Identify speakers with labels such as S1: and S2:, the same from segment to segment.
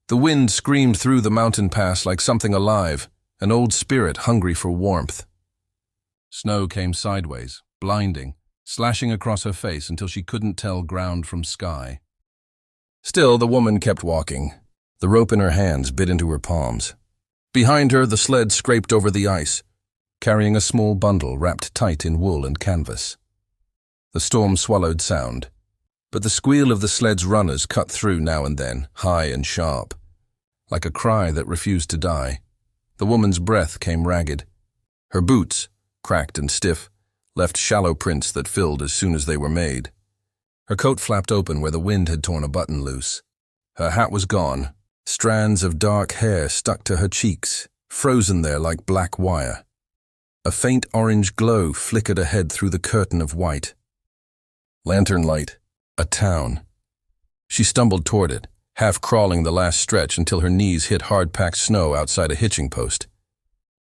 S1: The wind screamed through the mountain pass like something alive, an old spirit hungry for warmth. Snow came sideways, blinding, slashing across her face until she couldn't tell ground from sky. Still, the woman kept walking. The rope in her hands bit into her palms. Behind her, the sled scraped over the ice, carrying a small bundle wrapped tight in wool and canvas. The storm swallowed sound, but the squeal of the sled's runners cut through now and then, high and sharp. Like a cry that refused to die, the woman's breath came ragged. Her boots, cracked and stiff, left shallow prints that filled as soon as they were made. Her coat flapped open where the wind had torn a button loose. Her hat was gone. Strands of dark hair stuck to her cheeks, frozen there like black wire. A faint orange glow flickered ahead through the curtain of white. Lantern light. A town. She stumbled toward it, half crawling the last stretch until her knees hit hard-packed snow outside a hitching post.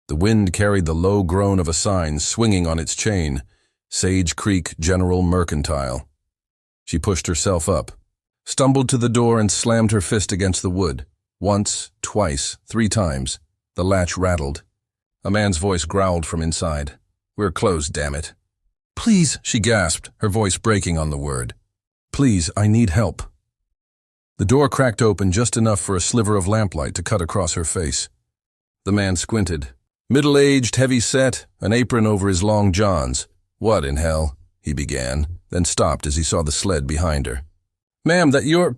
S1: The wind carried the low groan of a sign swinging on its chain, Sage Creek General Mercantile. She pushed herself up, stumbled to the door and slammed her fist against the wood. Once, twice, 3 times. The latch rattled. A man's voice growled from inside. "We're closed, damn it." "Please," she gasped, her voice breaking on the word. "Please, I need help." The door cracked open just enough for a sliver of lamplight to cut across her face. The man squinted. Middle-aged, heavy-set, an apron over his long johns. "What in hell?" he began, then stopped as he saw the sled behind her. "Ma'am, that you're—"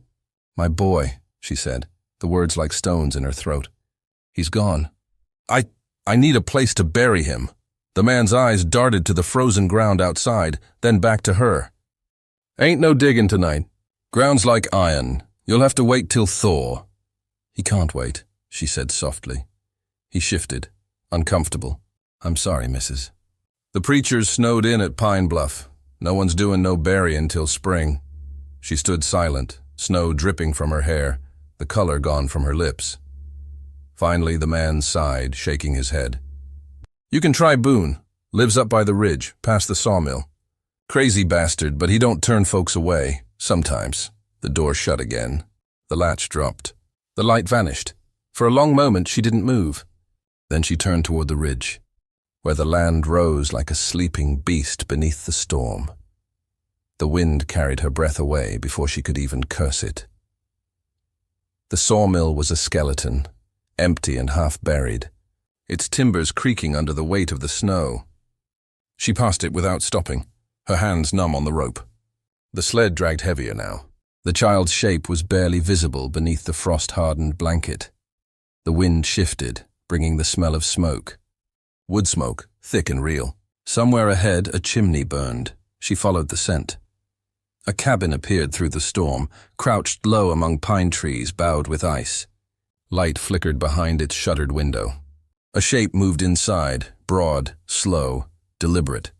S1: "My boy," she said, the words like stones in her throat. "He's gone. I need a place to bury him." The man's eyes darted to the frozen ground outside, then back to her. "Ain't no digging tonight. Ground's like iron. You'll have to wait till Thor." "He can't wait," she said softly. He shifted, uncomfortable. "I'm sorry, missus." The preachers snowed in at Pine Bluff. No one's doing no burying till spring. She stood silent, snow dripping from her hair, the color gone from her lips. Finally, the man sighed, shaking his head. "You can try Boone. Lives up by the ridge, past the sawmill. Crazy bastard, but he don't turn folks away. Sometimes." The door shut again. The latch dropped. The light vanished. For a long moment, she didn't move. Then she turned toward the ridge, where the land rose like a sleeping beast beneath the storm. The wind carried her breath away before she could even curse it. The sawmill was a skeleton, empty and half-buried, its timbers creaking under the weight of the snow. She passed it without stopping, her hands numb on the rope. The sled dragged heavier now. The child's shape was barely visible beneath the frost-hardened blanket. The wind shifted, bringing the smell of smoke. Wood smoke, thick and real. Somewhere ahead, a chimney burned. She followed the scent. A cabin appeared through the storm, crouched low among pine trees bowed with ice. Light flickered behind its shuttered window. A shape moved inside, broad, slow, deliberate.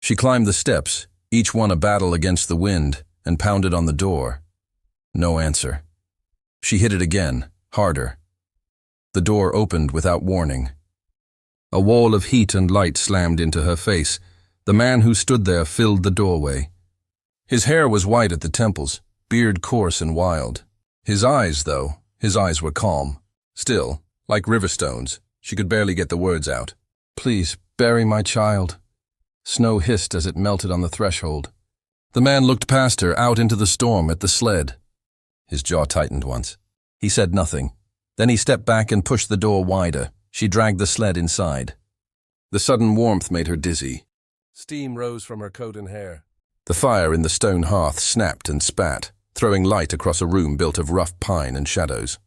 S1: She climbed the steps, each one a battle against the wind, and pounded on the door. No answer. She hit it again, harder. The door opened without warning. A wall of heat and light slammed into her face. The man who stood there filled the doorway. His hair was white at the temples, beard coarse and wild. His eyes were calm. Still, like river stones, she could barely get the words out. "Please, bury my child." Snow hissed as it melted on the threshold. The man looked past her, out into the storm at the sled. His jaw tightened once. He said nothing. Then he stepped back and pushed the door wider. She dragged the sled inside. The sudden warmth made her dizzy. Steam rose from her coat and hair. The fire in the stone hearth snapped and spat, throwing light across a room built of rough pine and shadows.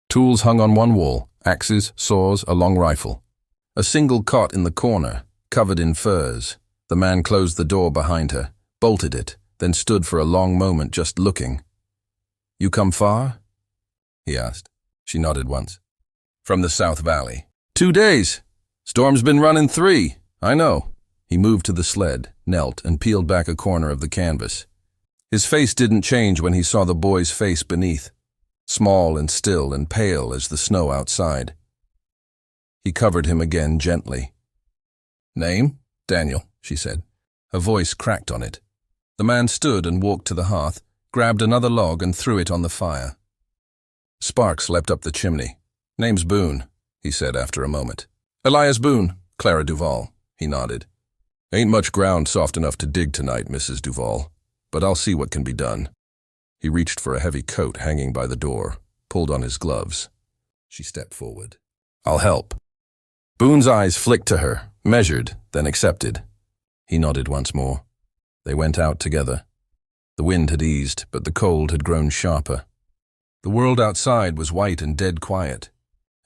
S1: Tools hung on one wall, axes, saws, a long rifle. A single cot in the corner, covered in furs. The man closed the door behind her, bolted it, then stood for a long moment just looking. "You come far?" he asked. She nodded once. "From the South Valley." "2 days. Storm's been running 3. I know." He moved to the sled, knelt, and peeled back a corner of the canvas. His face didn't change when he saw the boy's face beneath, small and still and pale as the snow outside. He covered him again gently. "Name?" "Daniel," she said. Her voice cracked on it. The man stood and walked to the hearth, grabbed another log and threw it on the fire. Sparks leapt up the chimney. "Name's Boone," he said after a moment. "Elias Boone, Clara Duval," he nodded. "Ain't much ground soft enough to dig tonight, Mrs. Duval, but I'll see what can be done." He reached for a heavy coat hanging by the door, pulled on his gloves. She stepped forward. "I'll help." Boone's eyes flicked to her, measured, then accepted. He nodded once more. They went out together. The wind had eased, but the cold had grown sharper. The world outside was white and dead quiet,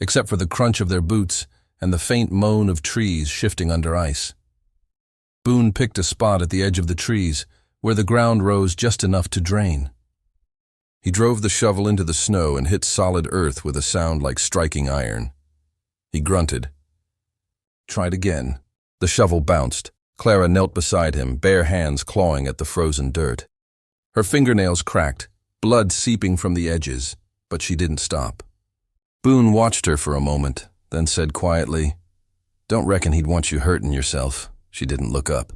S1: except for the crunch of their boots and the faint moan of trees shifting under ice. Boone picked a spot at the edge of the trees, where the ground rose just enough to drain. He drove the shovel into the snow and hit solid earth with a sound like striking iron. He grunted. Tried again. The shovel bounced. Clara knelt beside him, bare hands clawing at the frozen dirt. Her fingernails cracked, blood seeping from the edges, but she didn't stop. Boone watched her for a moment, then said quietly, "Don't reckon he'd want you hurting yourself." She didn't look up.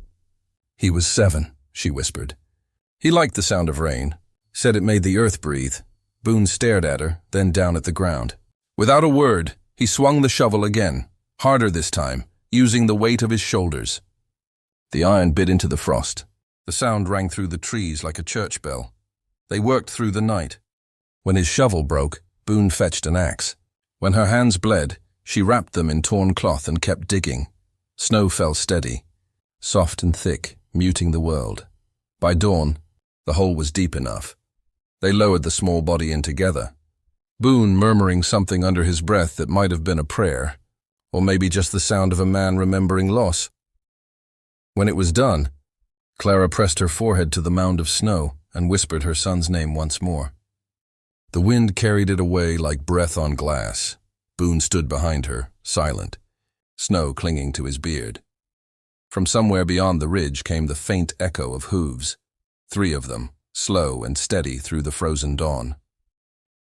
S1: "He was 7, she whispered. He liked the sound of rain, said it made the earth breathe. Boone stared at her, then down at the ground. Without a word, he swung the shovel again, harder this time, using the weight of his shoulders. The iron bit into the frost. The sound rang through the trees like a church bell. They worked through the night. When his shovel broke, Boone fetched an axe. When her hands bled, she wrapped them in torn cloth and kept digging. Snow fell steady, soft and thick, muting the world. By dawn, the hole was deep enough. They lowered the small body in together, Boone murmuring something under his breath that might have been a prayer, or maybe just the sound of a man remembering loss. When it was done, Clara pressed her forehead to the mound of snow and whispered her son's name once more. The wind carried it away like breath on glass. Boone stood behind her, silent, snow clinging to his beard. From somewhere beyond the ridge came the faint echo of hooves, 3 of them, slow and steady through the frozen dawn.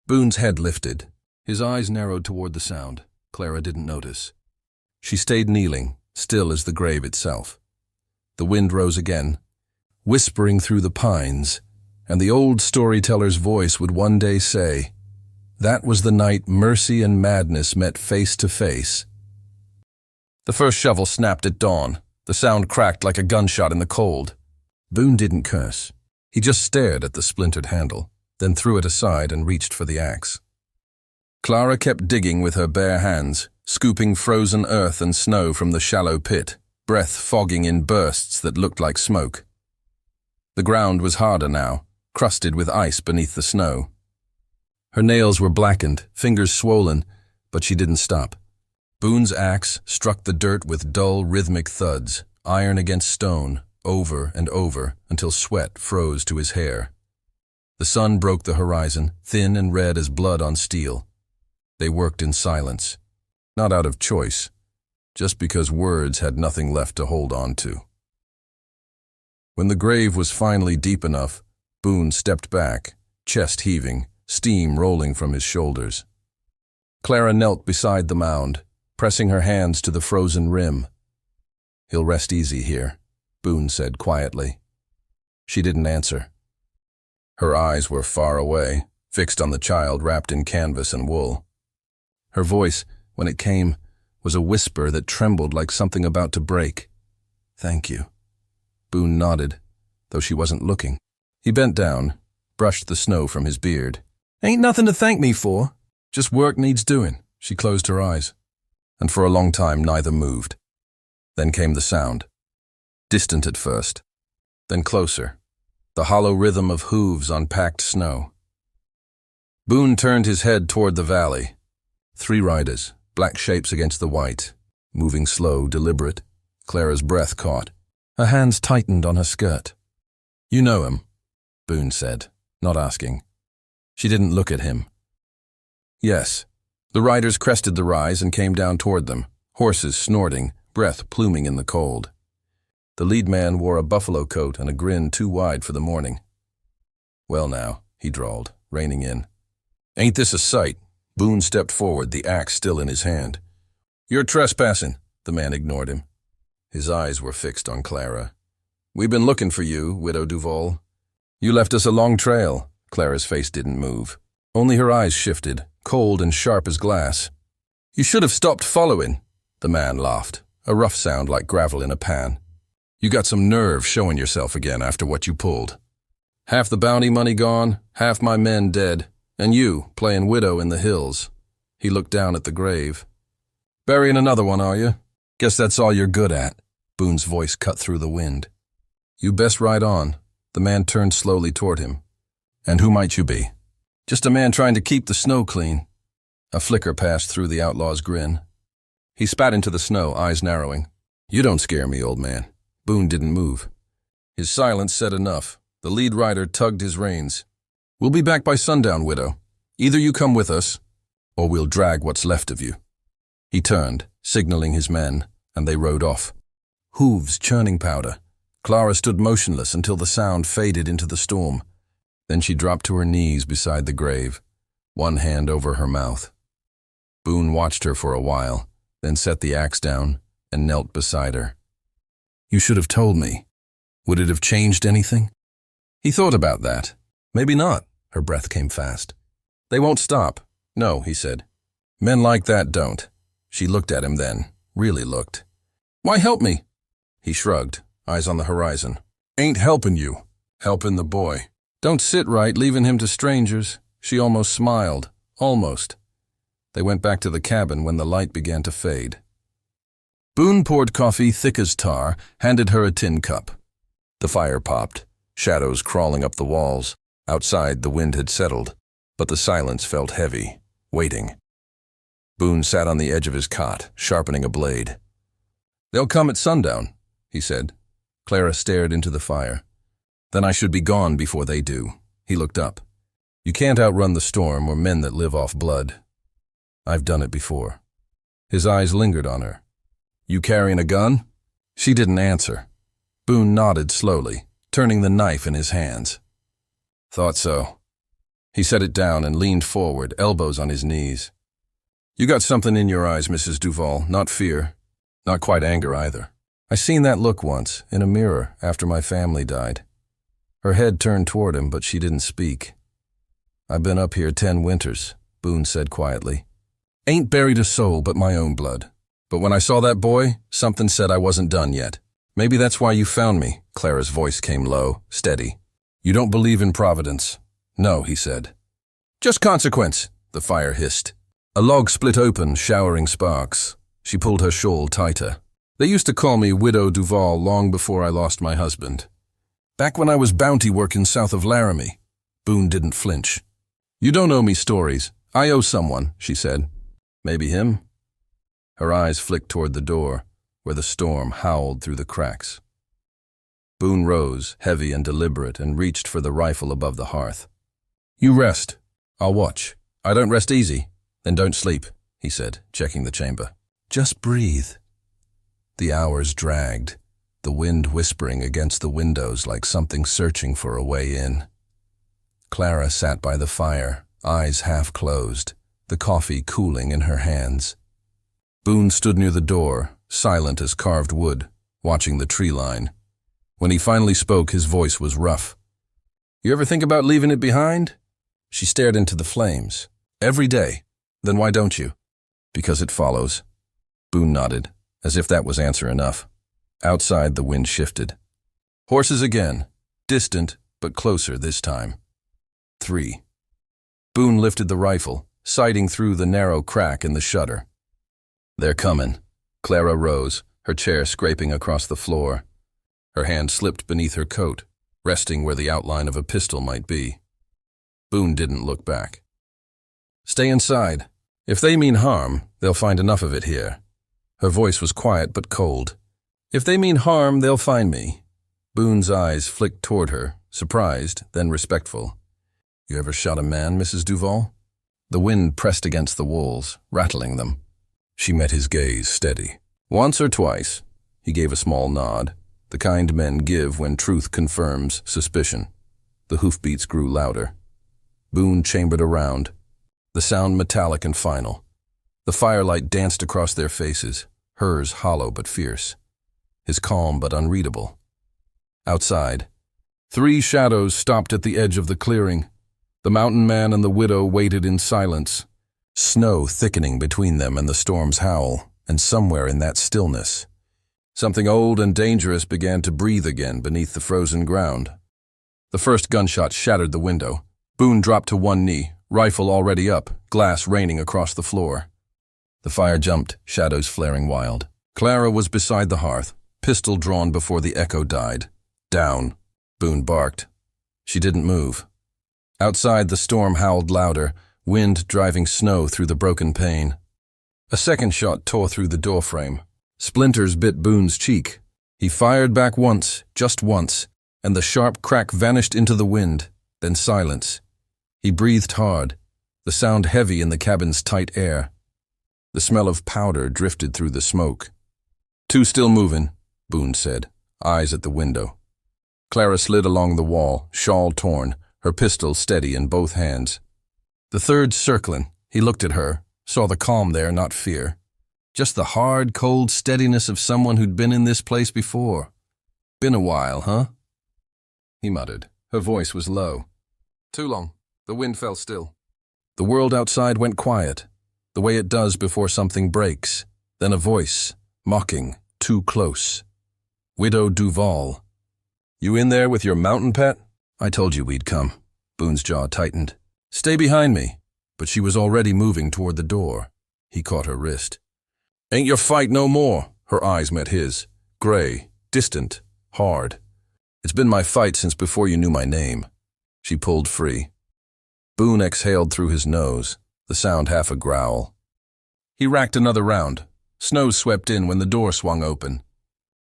S1: Boone's head lifted. His eyes narrowed toward the sound. Clara didn't notice. She stayed kneeling, still as the grave itself. The wind rose again, whispering through the pines, and the old storyteller's voice would one day say, "That was the night mercy and madness met face to face." The first shovel snapped at dawn. The sound cracked like a gunshot in the cold. Boone didn't curse. He just stared at the splintered handle, then threw it aside and reached for the axe. Clara kept digging with her bare hands, scooping frozen earth and snow from the shallow pit, breath fogging in bursts that looked like smoke. The ground was harder now, crusted with ice beneath the snow. Her nails were blackened, fingers swollen, but she didn't stop. Boone's axe struck the dirt with dull, rhythmic thuds, iron against stone, over and over, until sweat froze to his hair. The sun broke the horizon, thin and red as blood on steel. They worked in silence, not out of choice, just because words had nothing left to hold on to. When the grave was finally deep enough, Boone stepped back, chest heaving, steam rolling from his shoulders. Clara knelt beside the mound, pressing her hands to the frozen rim. "He'll rest easy here," Boone said quietly. She didn't answer. Her eyes were far away, fixed on the child wrapped in canvas and wool. Her voice, when it came, was a whisper that trembled like something about to break. "Thank you." Boone nodded, though she wasn't looking. He bent down, brushed the snow from his beard. "Ain't nothing to thank me for. Just work needs doing." She closed her eyes, and for a long time neither moved. Then came the sound. Distant at first, then closer, the hollow rhythm of hooves on packed snow. Boone turned his head toward the valley. 3 riders, black shapes against the white, moving slow, deliberate. Clara's breath caught. Her hands tightened on her skirt. "You know him," Boone said, not asking. She didn't look at him. "Yes." The riders crested the rise and came down toward them, horses snorting, breath pluming in the cold. The lead man wore a buffalo coat and a grin too wide for the morning. "Well now," he drawled, reining in. "Ain't this a sight?" Boone stepped forward, the axe still in his hand. "You're trespassing." The man ignored him. His eyes were fixed on Clara. "We've been looking for you, Widow Duval. You left us a long trail." Clara's face didn't move. Only her eyes shifted, cold and sharp as glass. "You should have stopped following," the man laughed, a rough sound like gravel in a pan. "You got some nerve showing yourself again after what you pulled. Half the bounty money gone, half my men dead, and you playing widow in the hills." He looked down at the grave. "Burying another one, are you? Guess that's all you're good at." Boone's voice cut through the wind. "You best ride on." The man turned slowly toward him. "And who might you be?" "Just a man trying to keep the snow clean." A flicker passed through the outlaw's grin. He spat into the snow, eyes narrowing. "You don't scare me, old man." Boone didn't move. His silence said enough. The lead rider tugged his reins. "We'll be back by sundown, widow. Either you come with us, or we'll drag what's left of you." He turned, signaling his men, and they rode off. Hooves churning powder. Clara stood motionless until the sound faded into the storm. Then she dropped to her knees beside the grave, one hand over her mouth. Boone watched her for a while, then set the axe down and knelt beside her. "You should have told me. Would it have changed anything?" He thought about that. "Maybe not." Her breath came fast. "They won't stop." "No," he said. "Men like that don't." She looked at him then, really looked. "Why help me?" He shrugged, eyes on the horizon. "Ain't helping you. Helping the boy. Don't sit right leaving him to strangers." She almost smiled. Almost. They went back to the cabin when the light began to fade. Boone poured coffee thick as tar, handed her a tin cup. The fire popped, shadows crawling up the walls. Outside, the wind had settled, but the silence felt heavy, waiting. Boone sat on the edge of his cot, sharpening a blade. "They'll come at sundown," he said. Clara stared into the fire. "Then I should be gone before they do." He looked up. "You can't outrun the storm or men that live off blood. I've done it before." His eyes lingered on her. "You carrying a gun?" She didn't answer. Boone nodded slowly, turning the knife in his hands. "Thought so." He set it down and leaned forward, elbows on his knees. "You got something in your eyes, Mrs. Duval, not fear. Not quite anger either. I seen that look once, in a mirror, after my family died." Her head turned toward him, but she didn't speak. "I've been up here 10 winters, Boone said quietly. "Ain't buried a soul but my own blood. But when I saw that boy, something said I wasn't done yet. Maybe that's why you found me." Clara's voice came low, steady. "You don't believe in providence." "No," he said. "Just consequence," the fire hissed. A log split open, showering sparks. She pulled her shawl tighter. "They used to call me Widow Duval long before I lost my husband. Back when I was bounty working south of Laramie." Boone didn't flinch. "You don't owe me stories. I owe someone," she said. "Maybe him?" Her eyes flicked toward the door, where the storm howled through the cracks. Boone rose, heavy and deliberate, and reached for the rifle above the hearth. "You rest. I'll watch. I don't rest easy." "Then don't sleep," he said, checking the chamber. "Just breathe." The hours dragged, the wind whispering against the windows like something searching for a way in. Clara sat by the fire, eyes half closed, the coffee cooling in her hands. Boone stood near the door, silent as carved wood, watching the tree line. When he finally spoke, his voice was rough. "You ever think about leaving it behind?" She stared into the flames. "Every day. Then why don't you?" "Because it follows." Boone nodded, as if that was answer enough. Outside, the wind shifted. Horses again, distant but closer this time. 3. Boone lifted the rifle, sighting through the narrow crack in the shutter. "They're coming." Clara rose, her chair scraping across the floor. Her hand slipped beneath her coat, resting where the outline of a pistol might be. Boone didn't look back. "Stay inside. If they mean harm, they'll find enough of it here." Her voice was quiet but cold. "If they mean harm, they'll find me." Boone's eyes flicked toward her, surprised, then respectful. "You ever shot a man, Mrs. Duval?" The wind pressed against the walls, rattling them. She met his gaze steady. "Once or twice." He gave a small nod, the kind men give when truth confirms suspicion. The hoofbeats grew louder. Boone chambered around, the sound metallic and final. The firelight danced across their faces, hers hollow but fierce, his calm but unreadable. Outside, 3 shadows stopped at the edge of the clearing. The mountain man and the widow waited in silence, snow thickening between them and the storm's howl, and somewhere in that stillness, something old and dangerous began to breathe again beneath the frozen ground. The first gunshot shattered the window. Boone dropped to one knee, rifle already up, glass raining across the floor. The fire jumped, shadows flaring wild. Clara was beside the hearth, pistol drawn before the echo died. Down, Boone barked. She didn't move. Outside, the storm howled louder, wind driving snow through the broken pane. A second shot tore through the doorframe. Splinters bit Boone's cheek. He fired back once, just once, and the sharp crack vanished into the wind, then silence. He breathed hard, the sound heavy in the cabin's tight air. The smell of powder drifted through the smoke. "Two still moving," Boone said, eyes at the window. Clara slid along the wall, shawl torn, her pistol steady in both hands. The third circling. He looked at her, saw the calm there, not fear. Just the hard, cold steadiness of someone who'd been in this place before. "Been a while, huh?" He muttered. Her voice was low. "Too long." The wind fell still. The world outside went quiet, the way it does before something breaks. Then a voice, mocking, too close. "Widow Duval. You in there with your mountain pet?" "I told you we'd come." Boone's jaw tightened. "Stay behind me." But she was already moving toward the door. He caught her wrist. "Ain't your fight no more?" Her eyes met his. Gray, distant, hard. "It's been my fight since before you knew my name." She pulled free. Boone exhaled through his nose, the sound half a growl. He racked another round. Snow swept in when the door swung open.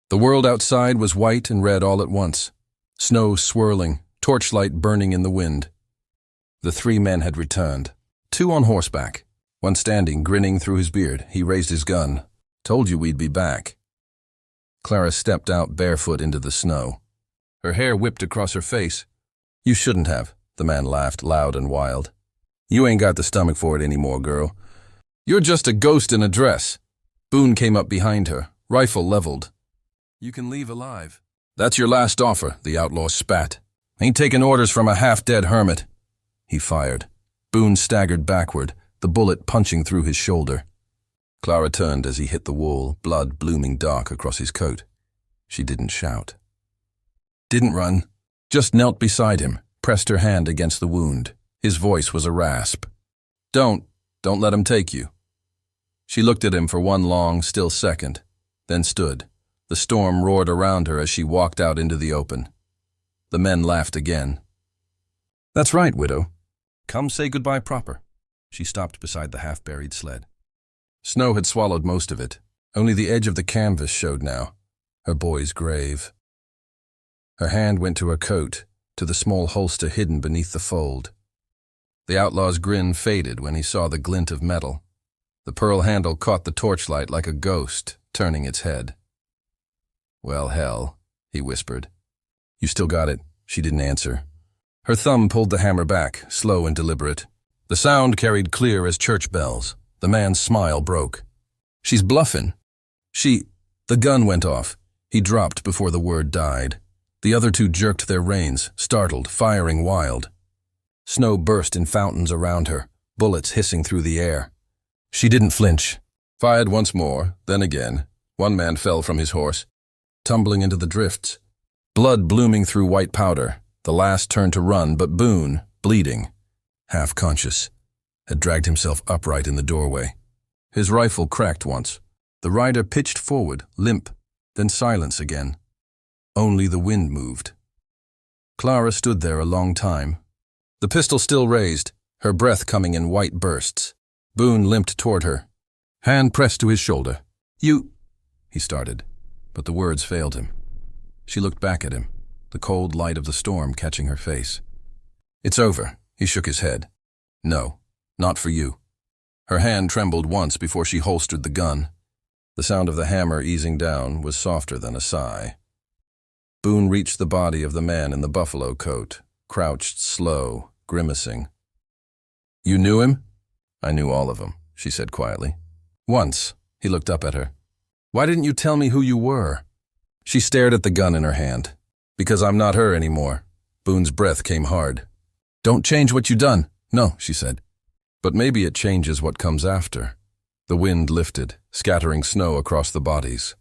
S1: The world outside was white and red all at once. Snow swirling, torchlight burning in the wind. The three men had returned. Two on horseback. One standing, grinning through his beard. He raised his gun. "Told you we'd be back." Clara stepped out barefoot into the snow. Her hair whipped across her face. "You shouldn't have." The man laughed, loud and wild. "You ain't got the stomach for it anymore, girl. You're just a ghost in a dress." Boone came up behind her, rifle leveled. "You can leave alive." "That's your last offer," the outlaw spat. "Ain't taking orders from a half-dead hermit." He fired. Boone staggered backward, the bullet punching through his shoulder. Clara turned as he hit the wall, blood blooming dark across his coat. She didn't shout. Didn't run. Just knelt beside him, pressed her hand against the wound. His voice was a rasp. Don't let him take you." She looked at him for one long, still second, then stood. The storm roared around her as she walked out into the open. The men laughed again. "That's right, widow. Come say goodbye proper." She stopped beside the half-buried sled. Snow had swallowed most of it. Only the edge of the canvas showed now, her boy's grave. Her hand went to her coat, to the small holster hidden beneath the fold. The outlaw's grin faded when he saw the glint of metal. The pearl handle caught the torchlight like a ghost, turning its head. "Well, hell," he whispered. "You still got it." She didn't answer. Her thumb pulled the hammer back, slow and deliberate. The sound carried clear as church bells. The man's smile broke. "She's bluffing." The gun went off. He dropped before the word died. The other two jerked their reins, startled, firing wild. Snow burst in fountains around her, bullets hissing through the air. She didn't flinch. Fired once more, then again. One man fell from his horse, tumbling into the drifts. Blood blooming through white powder. The last turned to run, but Boone, bleeding, half conscious, had dragged himself upright in the doorway. His rifle cracked once. The rider pitched forward, limp, then silence again. Only the wind moved. Clara stood there a long time. The pistol still raised, her breath coming in white bursts. Boone limped toward her, hand pressed to his shoulder. "You—" he started, but the words failed him. She looked back at him, the cold light of the storm catching her face. "It's over," he shook his head. "No, not for you." Her hand trembled once before she holstered the gun. The sound of the hammer easing down was softer than a sigh. Boone reached the body of the man in the buffalo coat, crouched slow, grimacing. "You knew him?" "I knew all of them," she said quietly. "Once." He looked up at her. "Why didn't you tell me who you were?" She stared at the gun in her hand. "Because I'm not her anymore." Boone's breath came hard. Don't change what you done. No, she said. But maybe it changes what comes after. The wind lifted, scattering snow across the bodies.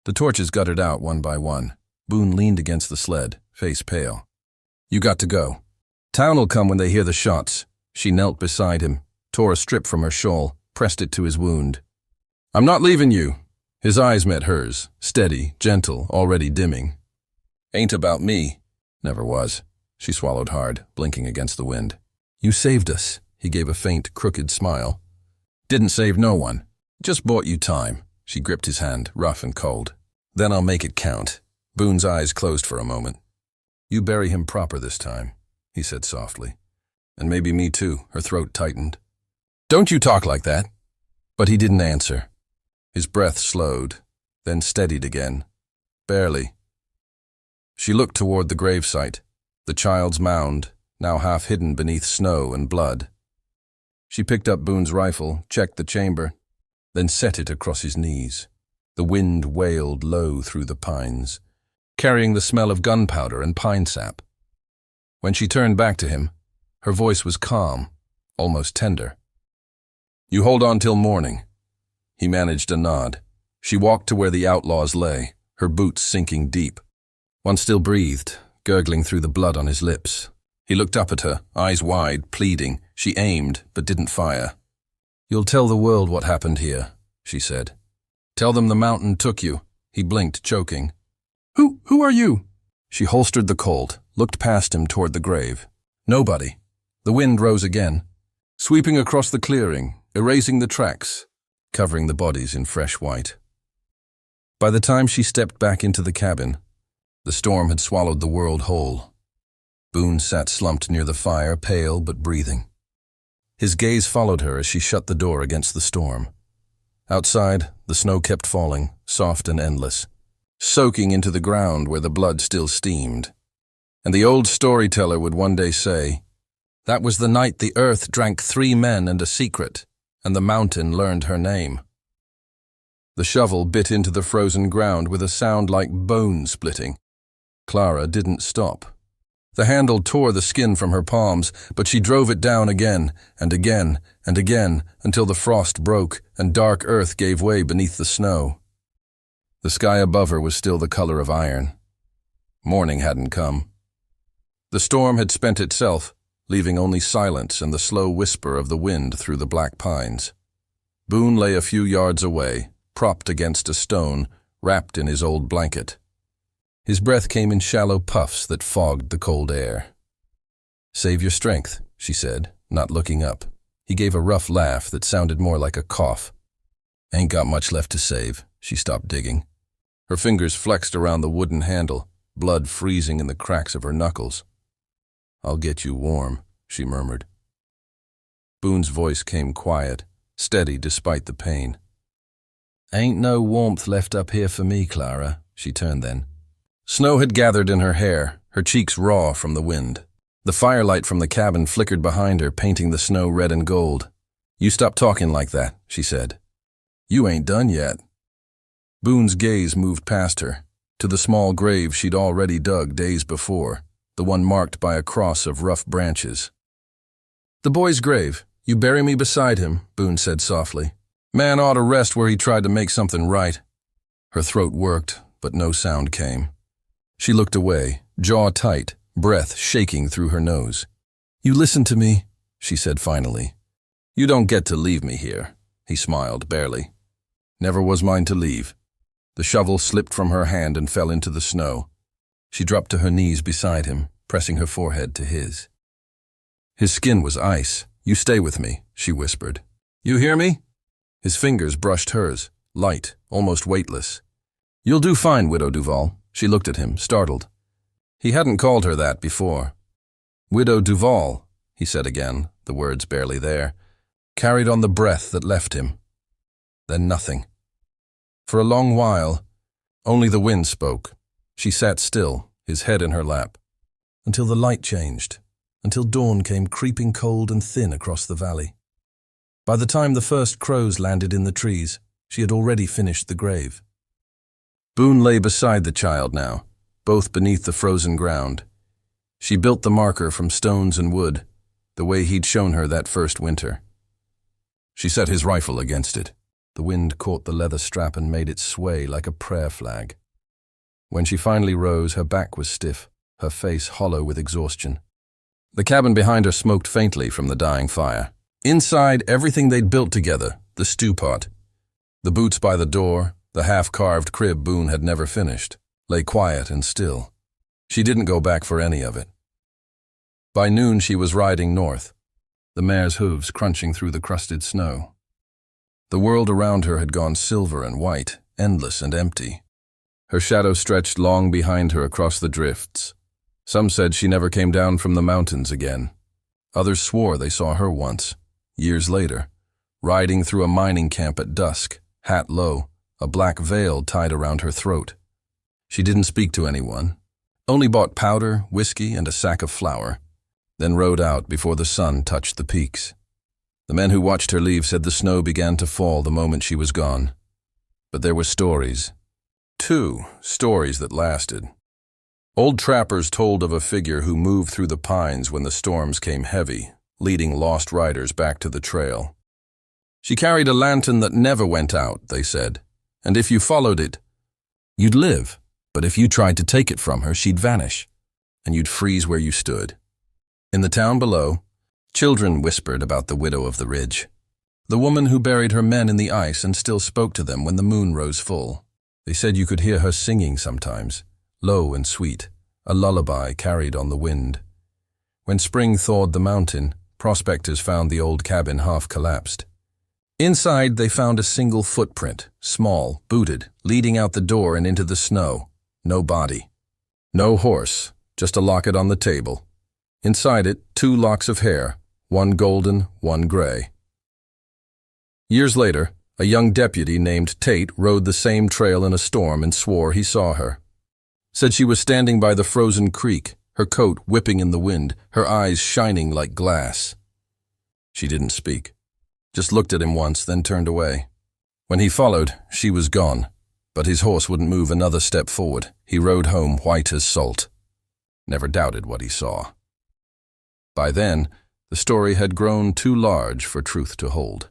S1: The torches guttered out one by one. Boone leaned against the sled, face pale. You got to go. Town'll come when they hear the shots. She knelt beside him, tore a strip from her shawl, pressed it to his wound. I'm not leaving you. His eyes met hers, steady, gentle, already dimming. Ain't about me. Never was. She swallowed hard, blinking against the wind. You saved us. He gave a faint, crooked smile. Didn't save no one. Just bought you time. She gripped his hand, rough and cold. Then I'll make it count. Boone's eyes closed for a moment. You bury him proper this time, he said softly. And maybe me too, her throat tightened. Don't you talk like that. But he didn't answer. His breath slowed, then steadied again. Barely. She looked toward the gravesite, the child's mound, now half hidden beneath snow and blood. She picked up Boone's rifle, checked the chamber, then set it across his knees. The wind wailed low through the pines, carrying the smell of gunpowder and pine sap. When she turned back to him, her voice was calm, almost tender. You hold on till morning. He managed a nod. She walked to where the outlaws lay, her boots sinking deep. One still breathed, gurgling through the blood on his lips. He looked up at her, eyes wide, pleading. She aimed, but didn't fire. You'll tell the world what happened here, she said. Tell them the mountain took you. He blinked, choking. Who are you? She holstered the Colt, looked past him toward the grave. Nobody. The wind rose again, sweeping across the clearing, erasing the tracks, covering the bodies in fresh white. By the time she stepped back into the cabin, the storm had swallowed the world whole. Boone sat slumped near the fire, pale but breathing. His gaze followed her as she shut the door against the storm. Outside, the snow kept falling, soft and endless, soaking into the ground where the blood still steamed. And the old storyteller would one day say, that was the night the earth drank 3 men and a secret, and the mountain learned her name. The shovel bit into the frozen ground with a sound like bone splitting. Clara didn't stop. The handle tore the skin from her palms, but she drove it down again and again and again until the frost broke and dark earth gave way beneath the snow. The sky above her was still the color of iron. Morning hadn't come. The storm had spent itself, leaving only silence and the slow whisper of the wind through the black pines. Boone lay a few yards away, propped against a stone, wrapped in his old blanket. His breath came in shallow puffs that fogged the cold air. Save your strength, she said, not looking up. He gave a rough laugh that sounded more like a cough. Ain't got much left to save. She stopped digging. Her fingers flexed around the wooden handle, blood freezing in the cracks of her knuckles. I'll get you warm, she murmured. Boone's voice came quiet, steady despite the pain. Ain't no warmth left up here for me, Clara, she turned then. Snow had gathered in her hair, her cheeks raw from the wind. The firelight from the cabin flickered behind her, painting the snow red and gold. You stop talking like that, she said. You ain't done yet. Boone's gaze moved past her, to the small grave she'd already dug days before, the one marked by a cross of rough branches. The boy's grave. You bury me beside him, Boone said softly. Man ought to rest where he tried to make something right. Her throat worked, but no sound came. She looked away, jaw tight, breath shaking through her nose. You listen to me, she said finally. You don't get to leave me here, he smiled barely. Never was mine to leave. The shovel slipped from her hand and fell into the snow. She dropped to her knees beside him, pressing her forehead to his. His skin was ice. You stay with me, she whispered. You hear me? His fingers brushed hers, light, almost weightless. You'll do fine, Widow Duval. She looked at him, startled. He hadn't called her that before. Widow Duval, he said again, the words barely there, carried on the breath that left him. Then nothing. For a long while, only the wind spoke. She sat still, his head in her lap, until the light changed, until dawn came creeping cold and thin across the valley. By the time the first crows landed in the trees, she had already finished the grave. Boone lay beside the child now, both beneath the frozen ground. She built the marker from stones and wood, the way he'd shown her that first winter. She set his rifle against it. The wind caught the leather strap and made it sway like a prayer flag. When she finally rose, her back was stiff, her face hollow with exhaustion. The cabin behind her smoked faintly from the dying fire. Inside, everything they'd built together, the stew pot, the boots by the door, the half-carved crib Boone had never finished, lay quiet and still. She didn't go back for any of it. By noon she was riding north, the mare's hooves crunching through the crusted snow. The world around her had gone silver and white, endless and empty. Her shadow stretched long behind her across the drifts. Some said she never came down from the mountains again. Others swore they saw her once, years later, riding through a mining camp at dusk, hat low, a black veil tied around her throat. She didn't speak to anyone, only bought powder, whiskey, and a sack of flour, then rode out before the sun touched the peaks. The men who watched her leave said the snow began to fall the moment she was gone. But there were stories. 2 stories that lasted. Old trappers told of a figure who moved through the pines when the storms came heavy, leading lost riders back to the trail. She carried a lantern that never went out, they said, and if you followed it, you'd live, but if you tried to take it from her, she'd vanish, and you'd freeze where you stood. In the town below, children whispered about the widow of the ridge, the woman who buried her men in the ice and still spoke to them when the moon rose full. They said you could hear her singing sometimes, low and sweet, a lullaby carried on the wind. When spring thawed the mountain, prospectors found the old cabin half collapsed. Inside they found a single footprint, small, booted, leading out the door and into the snow. No body. No horse, just a locket on the table. Inside it, 2 locks of hair, one golden, one gray. Years later, a young deputy named Tate rode the same trail in a storm and swore he saw her. Said she was standing by the frozen creek, her coat whipping in the wind, her eyes shining like glass. She didn't speak, just looked at him once, then turned away. When he followed, she was gone, but his horse wouldn't move another step forward. He rode home white as salt. Never doubted what he saw. By then, the story had grown too large for truth to hold.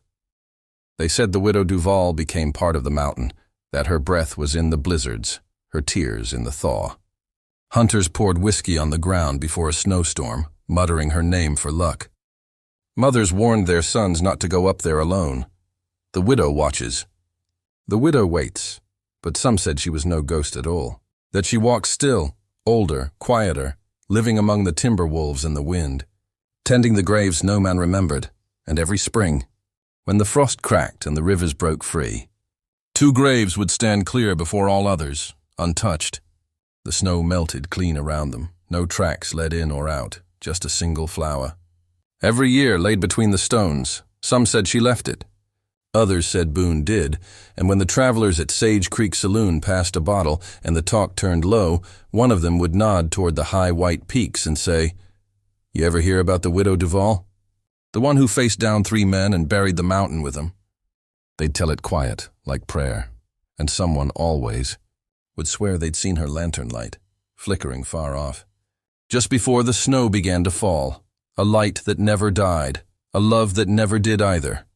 S1: They said the widow Duval became part of the mountain, that her breath was in the blizzards, her tears in the thaw. Hunters poured whiskey on the ground before a snowstorm, muttering her name for luck. Mothers warned their sons not to go up there alone. The widow watches. The widow waits, but some said she was no ghost at all, that she walked still, older, quieter, living among the timber wolves and the wind, tending the graves no man remembered, and every spring, when the frost cracked and the rivers broke free, 2 graves would stand clear before all others, untouched. The snow melted clean around them, no tracks led in or out, just a single flower. Every year laid between the stones, some said she left it. Others said Boone did, and when the travelers at Sage Creek Saloon passed a bottle and the talk turned low, one of them would nod toward the high white peaks and say, "You ever hear about the widow Duval? The one who faced down 3 men and buried the mountain with them?" They'd tell it quiet, like prayer, and someone always would swear they'd seen her lantern light, flickering far off. Just before the snow began to fall, a light that never died, a love that never did either.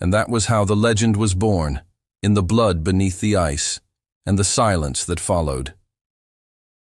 S1: And that was how the legend was born, in the blood beneath the ice, and the silence that followed.